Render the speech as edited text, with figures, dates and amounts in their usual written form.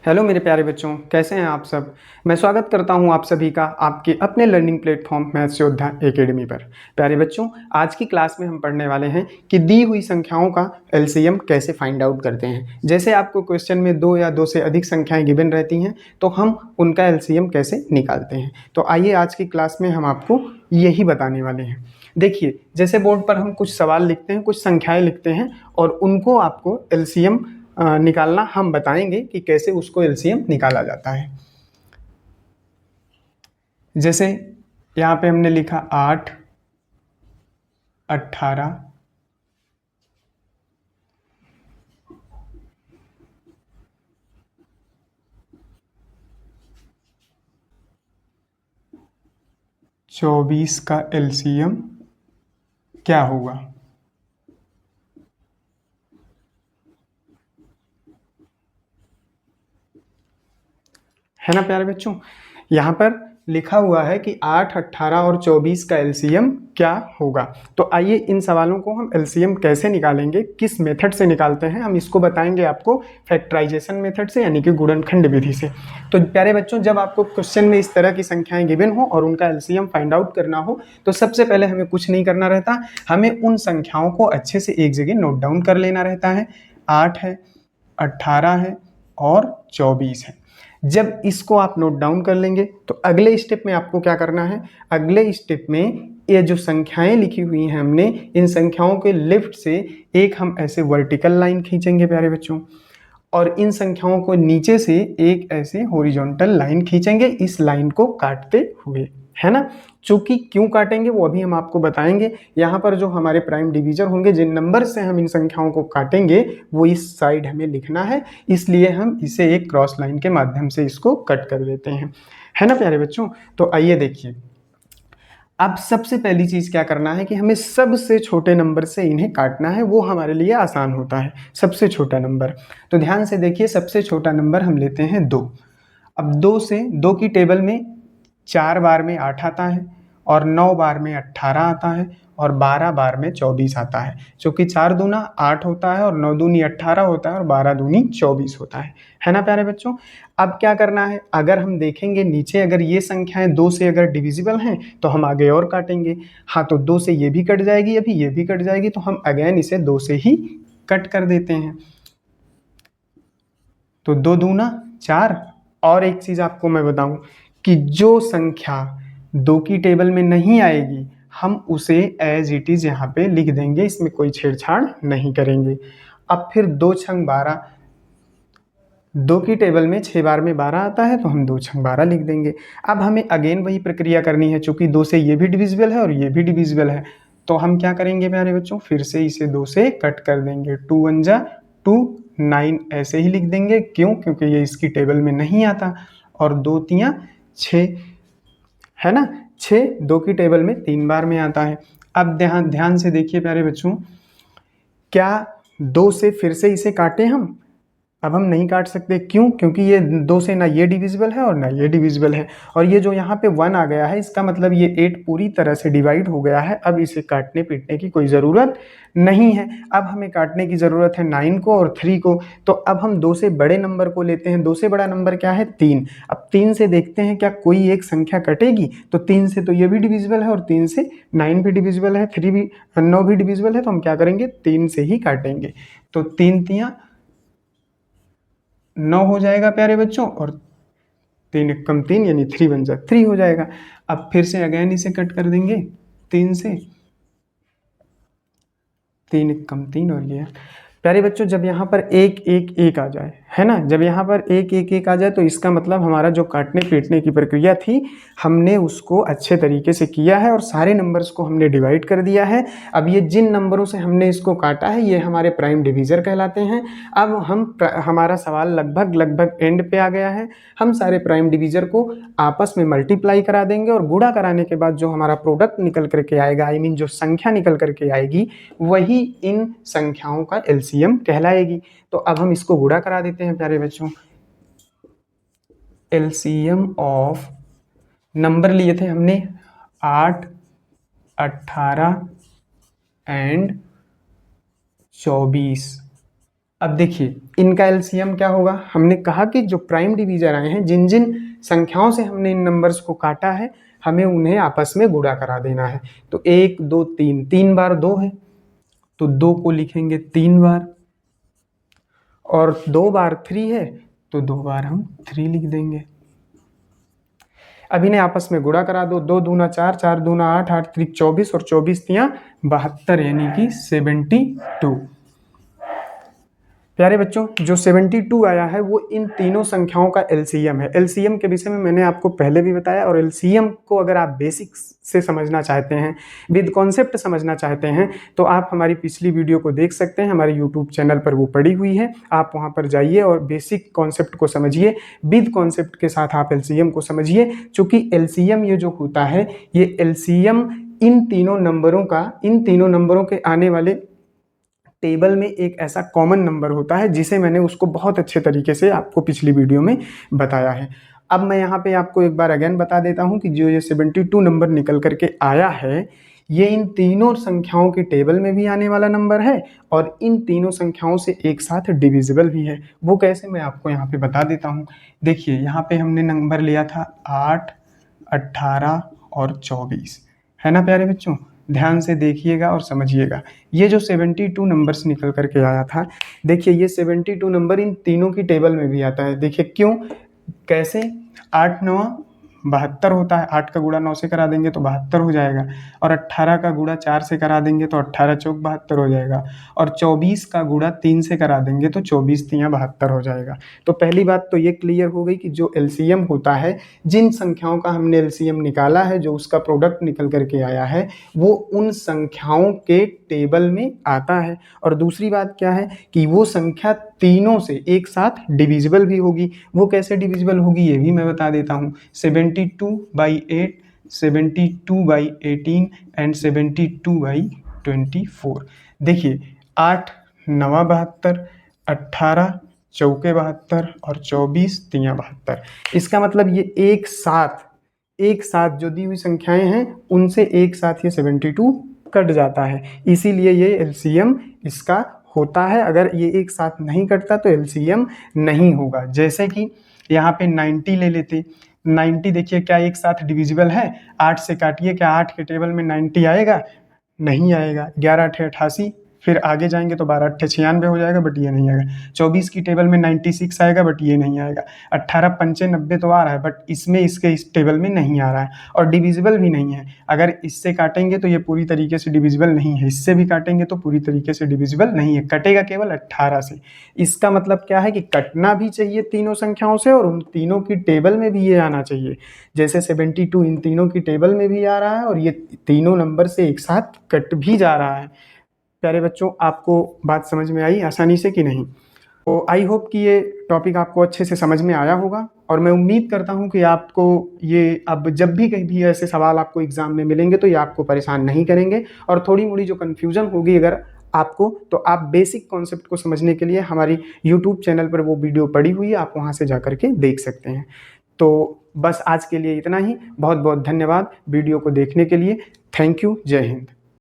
Hello मेरे प्यारे बच्चों, कैसे हैं आप सब। मैं स्वागत करता हूं आप सभी का आपके अपने लर्निंग प्लेटफॉर्म मैथ्स योद्धा एकेडमी पर। प्यारे बच्चों, आज की क्लास में हम पढ़ने वाले हैं कि दी हुई संख्याओं का एलसीएम कैसे फाइंड आउट करते हैं। जैसे आपको क्वेश्चन में दो या दो से अधिक संख्याएं गिवन रहती हैं तो हम उनका एलसीएम कैसे निकालते हैं। तो आइए आज की क्लास में हम आपको यही बताने वाले हैं। देखिए, जैसे बोर्ड पर हम कुछ सवाल लिखते हैं, कुछ संख्याएं लिखते हैं और उनको आपको एलसीएम निकालना हम बताएंगे कि कैसे उसको एलसीएम निकाला जाता है। जैसे यहाँ पे हमने लिखा 8, 18, 24 का एलसीएम क्या होगा। है ना प्यारे बच्चों, यहाँ पर लिखा हुआ है कि 8, 18 और 24 का एलसीएम क्या होगा। तो आइए इन सवालों को हम एलसीएम कैसे निकालेंगे, किस मेथड से निकालते हैं, हम इसको बताएंगे आपको फैक्टराइजेशन मेथड से, यानी कि गुणनखंड विधि से। तो प्यारे बच्चों, जब आपको क्वेश्चन में इस तरह की संख्याएं गिवन हो और उनका एलसीएम फाइंड आउट करना हो तो सबसे पहले हमें कुछ नहीं करना रहता, हमें उन संख्याओं को अच्छे से एक जगह नोट डाउन कर लेना रहता है। 8 है, 18 है और 24 है। जब इसको आप नोट डाउन कर लेंगे तो अगले स्टेप में आपको क्या करना है, अगले स्टेप में ये जो संख्याएं लिखी हुई हैं हमने, इन संख्याओं के लेफ्ट से एक हम ऐसे वर्टिकल लाइन खींचेंगे प्यारे बच्चों, और इन संख्याओं को नीचे से एक ऐसे हॉरिजॉन्टल लाइन खींचेंगे, इस लाइन को काटते हुए, है ना। चूंकि क्यों काटेंगे वो अभी हम आपको बताएंगे। यहाँ पर जो हमारे प्राइम डिवीजर होंगे, जिन नंबर से हम इन संख्याओं को काटेंगे वो इस साइड हमें लिखना है, इसलिए हम इसे एक क्रॉस लाइन के माध्यम से इसको कट कर देते हैं, है ना प्यारे बच्चों। तो आइए देखिए, अब सबसे पहली चीज क्या करना है कि हमें सबसे छोटे नंबर से इन्हें काटना है, वो हमारे लिए आसान होता है, सबसे छोटा नंबर। तो ध्यान से देखिए, सबसे छोटा नंबर हम लेते हैं 2। अब 2 से 2 की टेबल में 4 बार में 8 आता है और 9 बार में 18 आता है और 12 बार में 24 आता है। क्योंकि 4 दूना 8 होता है और 9 दूनी 18 होता है और 12 दूनी 24 होता है ना प्यारे बच्चों। अब क्या करना है, अगर हम देखेंगे नीचे, अगर ये संख्याएं 2 से अगर डिविजिबल हैं तो हम आगे और काटेंगे। हाँ, तो 2 से ये भी कट जाएगी, अभी ये भी कट जाएगी, तो हम अगेन इसे 2 से ही कट कर देते हैं। तो 2 दूना 4। और एक चीज आपको मैं बताऊं कि जो संख्या 2 की टेबल में नहीं आएगी हम उसे एज इट इज यहाँ पे लिख देंगे, इसमें कोई छेड़छाड़ नहीं करेंगे। अब फिर 2 छंग 12, 2 की टेबल में 6 बार में 12 आता है तो हम 2 छंग 12 लिख देंगे। अब हमें अगेन वही प्रक्रिया करनी है, चूंकि 2 से ये भी डिविजिबल है और ये भी डिविजिबल है, तो हम क्या करेंगे प्यारे बच्चों, फिर से इसे 2 से कट कर देंगे। 2 1 जा 2, 9 ऐसे ही लिख देंगे। क्यों? क्योंकि ये इसकी टेबल में नहीं आता। और 2 तियां 6, है ना। 6 2 की टेबल में 3 बार में आता है। अब ध्यान ध्यान से देखिए प्यारे बच्चों, क्या 2 से फिर से इसे काटें हम? अब हम नहीं काट सकते। क्यों? क्योंकि ये 2 से ना ये डिविजिबल है और ना ये डिविजिबल है, और ये जो यहाँ पे 1 आ गया है इसका मतलब ये 8 पूरी तरह से डिवाइड हो गया है। अब इसे काटने पीटने की कोई ज़रूरत नहीं है। अब हमें काटने की ज़रूरत है 9 को और 3 को। तो अब हम 2 से बड़े नंबर को लेते हैं। 2 से बड़ा नंबर क्या है? 3। अब 3 से देखते हैं क्या कोई एक संख्या कटेगी। तो 3 से तो ये भी डिविजिबल है और 3 से 9 भी डिविजिबल है, 3 भी 9 भी डिविजिबल है, तो हम क्या करेंगे, 3 से ही काटेंगे। तो 3 तियां 9 हो जाएगा प्यारे बच्चों, और 3 कम 3 यानी 3 बन जा 3 हो जाएगा। अब फिर से अगेन इसे कट कर देंगे 3 से, 3 कम 3 और ये। प्यारे बच्चों, जब यहाँ पर 1 1 1 आ जाए, है ना, जब यहाँ पर 1 1 1 आ जाए तो इसका मतलब हमारा जो काटने पीटने की प्रक्रिया थी हमने उसको अच्छे तरीके से किया है और सारे नंबर्स को हमने डिवाइड कर दिया है। अब ये जिन नंबरों से हमने इसको काटा है ये हमारे प्राइम डिवीजर कहलाते हैं। अब हमारा सवाल लगभग लगभग एंड पे आ गया है। हम सारे प्राइम डिवीजर को आपस में मल्टीप्लाई करा देंगे और गुणा कराने के बाद जो हमारा प्रोडक्ट निकल करके आएगा, आई मीन जो संख्या निकल करके आएगी, वही इन संख्याओं का एलसीएम कहलाएगी। तो अब हम इसको गुणा करा देते हैं प्यारे बच्चों। एलसीएम ऑफ नंबर लिए थे हमने 8, 18 एंड 24। अब देखिए इनका एलसीएम क्या होगा, हमने कहा कि जो प्राइम डिवीजर आए हैं, जिन जिन संख्याओं से हमने इन नंबर्स को काटा है, हमें उन्हें आपस में गुणा करा देना है। तो 1 2 3, 3 बार 2 है तो 2 को लिखेंगे 3 बार, और 2 बार 3 है तो 2 बार हम 3 लिख देंगे। अब इन्हें आपस में गुणा करा दो, 2 दूना 4, 4 दूना 8, 8 त्रिक 24 और 24 तियां 72, यानी कि 72। प्यारे बच्चों, जो 72 आया है वो इन तीनों संख्याओं का एलसीएम है। एलसीएम के विषय में मैंने आपको पहले भी बताया, और एलसीएम को अगर आप बेसिक्स से समझना चाहते हैं, विद कॉन्सेप्ट समझना चाहते हैं, तो आप हमारी पिछली वीडियो को देख सकते हैं, हमारे यूट्यूब चैनल पर वो पड़ी हुई है। आप वहाँ पर जाइए और बेसिक कॉन्सेप्ट को समझिए, विद कॉन्सेप्ट के साथ आप एलसीएम को समझिए। चूँकि एलसीएम ये जो होता है, ये एलसीएम इन तीनों नंबरों के आने वाले टेबल में एक ऐसा कॉमन नंबर होता है, जिसे मैंने उसको बहुत अच्छे तरीके से आपको पिछली वीडियो में बताया है। अब मैं यहाँ पे आपको एक बार अगेन बता देता हूँ कि जो ये 72 नंबर निकल करके आया है, ये इन तीनों संख्याओं के टेबल में भी आने वाला नंबर है, और इन तीनों संख्याओं से एक साथ डिविजिबल भी है। वो कैसे, मैं आपको यहाँ पे बता देता हूँ। देखिए यहाँ पे हमने नंबर लिया था 8, 18 और 24, है ना प्यारे बच्चों। ध्यान से देखिएगा और समझिएगा। ये जो 72 नंबर्स निकल करके आया था, देखिए ये 72 नंबर इन तीनों की टेबल में भी आता है। देखिए क्यों, कैसे, 8 9 72 होता है, 8 का गुणा 9 से करा देंगे तो 72 हो जाएगा, और 18 का गुणा 4 से करा देंगे तो 18 चौक 72 हो जाएगा, और 24 का गुणा 3 से करा देंगे तो 24 तियां 72 हो जाएगा। तो पहली बात तो ये क्लियर हो गई कि जो एलसीएम होता है, जिन संख्याओं का हमने एलसीएम निकाला है, जो उसका प्रोडक्ट निकल करके आया है, वो उन संख्याओं के टेबल में आता है। और दूसरी बात क्या है कि वो संख्या तीनों से एक साथ डिविजिबल भी होगी। वो कैसे डिविजिबल होगी ये भी मैं बता देता हूँ। 72/8, 72/18 एंड 72/24। देखिए 8 9 72, 18 चौके 72 और 24 तियां 72। इसका मतलब ये एक साथ जो दी हुई संख्याएं हैं, उनसे एक साथ ये 72 कट जाता है, इसीलिए ये एलसीएम इसका होता है। अगर ये एक साथ नहीं कटता तो एलसीएम नहीं होगा। जैसे कि यहाँ पे 90 ले लेते, 90 देखिए क्या एक साथ डिविजिबल है, 8 से काटिए, क्या 8 के टेबल में 90 आएगा? नहीं आएगा। 11 8 88, फिर आगे जाएंगे तो 12 8 96 हो जाएगा, बट ये नहीं आएगा। 24 की टेबल में 96 आएगा, बट ये नहीं आएगा। 18 पंचे 90 तो आ रहा है, बट इसमें इसके इस टेबल में नहीं आ रहा है, और डिविजिबल भी नहीं है। अगर इससे काटेंगे तो ये पूरी तरीके से डिविजिबल नहीं है, इससे भी काटेंगे तो पूरी तरीके से डिविजिबल नहीं है, कटेगा केवल 18 से। इसका मतलब क्या है कि कटना भी चाहिए तीनों संख्याओं से, और उन तीनों की टेबल में भी ये आना चाहिए। जैसे 72 इन तीनों की टेबल में भी आ रहा है, और ये तीनों नंबर से एक साथ कट भी जा रहा है। प्यारे बच्चों, आपको बात समझ में आई आसानी से कि नहीं? तो आई होप कि ये टॉपिक आपको अच्छे से समझ में आया होगा, और मैं उम्मीद करता हूँ कि आपको ये अब जब भी कहीं भी ऐसे सवाल आपको एग्जाम में मिलेंगे तो ये आपको परेशान नहीं करेंगे। और थोड़ी मोड़ी जो कन्फ्यूजन होगी अगर आपको, तो आप बेसिक कॉन्सेप्ट को समझने के लिए हमारी यूट्यूब चैनल पर वो वीडियो पड़ी हुई है, आप वहाँ से जा करके देख सकते हैं। तो बस आज के लिए इतना ही। बहुत बहुत धन्यवाद वीडियो को देखने के लिए। Thank you. जय हिंद।